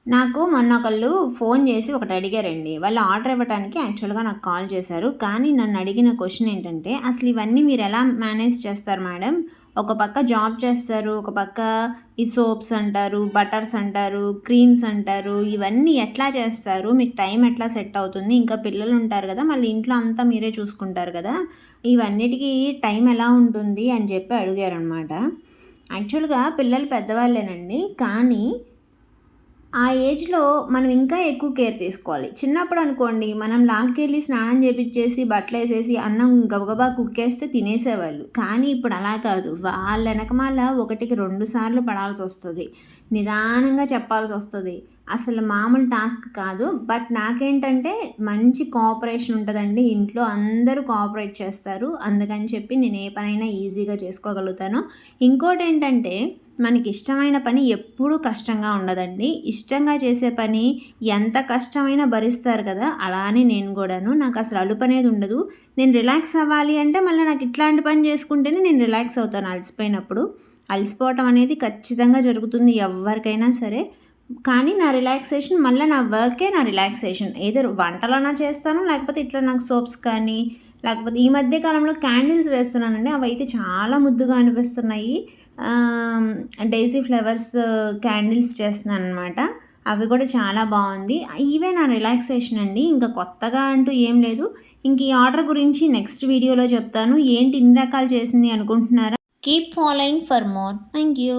నాకు మొన్న ఒకళ్ళు ఫోన్ చేసి ఒకటి అడిగారండి. వాళ్ళు ఆర్డర్ ఇవ్వటానికి యాక్చువల్‌గా నాకు కాల్ చేశారు. కానీ నన్ను అడిగిన క్వెషన్ ఏంటంటే, "అసలు ఇవన్నీ మీరెలా మేనేజ్ చేస్తారు మేడం? ఒక పక్క జాబ్ చేస్తారు. ఒక పక్క ఈ సోప్స్ అంటారు, బటర్స్ అంటారు, క్రీమ్స్ అంటారు. ఇవన్నీ ఎట్లా చేస్తారు? మీకు టైం ఎట్లా సెట్ అవుతుంది? ఇంకా పిల్లలుంటారు గదా! మళ్ళీ ఇంట్లో అంతా మీరే చూసుకుంటారు గదా! ఇవన్నిటికి టైం ఎలా ఉంటుంది?" అని చెప్పి అడిగారనమాట. యాక్చువల్‌గా పిల్లలు పెద్దవాళ్ళేనండి. కానీ ఆ ఏజ్‌లో మనం ఇంకా ఎక్కువ కేర్ తీసుకోవాలి. చిన్నప్పుడు అనుకోండి మనం లాక్కెళ్ళి స్నానం చేపిచ్చేసి, బట్టలేసేసి, అన్నం గబగబా కుక్కేస్తే తినేసేవాళ్ళు. కానీ ఇప్పుడు అలా కాదు. వాళ్ళ ఎనకమాల ఒకటికి 2 సార్లు పడాల్సొస్తది. నిదానంగా చెప్పాల్సొస్తది. అసలు మామూలు టాస్క్ కాదు. బట్ నాకేంటంటే మంచి కోఆపరేషన్ ఉంటదండి. ఇంట్లో అందరూ కోఆపరేట్ చేస్తారు. అందుకని చెప్పి నేను ఏ పనైనా ఈజీగా చేసుకోగలుగుతాను. ఇంకోటేంటంటే మనకిష్టమైన పని ఎప్పుడూ కష్టంగా ఉండదండి. ఇష్టంగా చేసే పని ఎంత కష్టమైనా భరిస్తారు కదా! అలానే నేను గూడాను. నాకసలు అలుపనేది ఉండదు. నేను రిలాక్స్ అవ్వాలి అంటే మళ్ళీ నాకు ఇట్లాంటి పని చేసుకుంటేనే నేను రిలాక్స్ అవుతాను అలసిపోయినప్పుడు. అలసిపోవటం అనేది ఖచ్చితంగా జరుగుతుంది ఎవ్వరికైనా సరే. కానీ నా రిలాక్సేషన్ మళ్ళా నా వర్కే నా రిలాక్సేషన్. ఎయిదర్ వంటలన్నా చేస్తాను, లేకపోతే ఇట్లా నాకు సోప్స్ కానీ, లేకపోతే ఈ మధ్య కాలంలో క్యాండిల్స్ వేస్తున్నానండి. అవైతే చాలా ముద్దుగా అనిపిస్తున్నాయి. డైసీ ఫ్లవర్స్ క్యాండిల్స్ చేస్తున్నాననమాట. అవి కూడా చాలా బాగుంది. ఇవే నా రిలాక్సేషన్ అండి. ఇంకా కొత్తగా అంటూ ఏం లేదు. ఇంక ఈ ఆర్డర్ గురించి నెక్స్ట్ వీడియోలో చెప్తాను. ఏంటి ఇన్ని రకాలు చేసింది అనుకుంటున్నారా? Keep following for more. Thank you.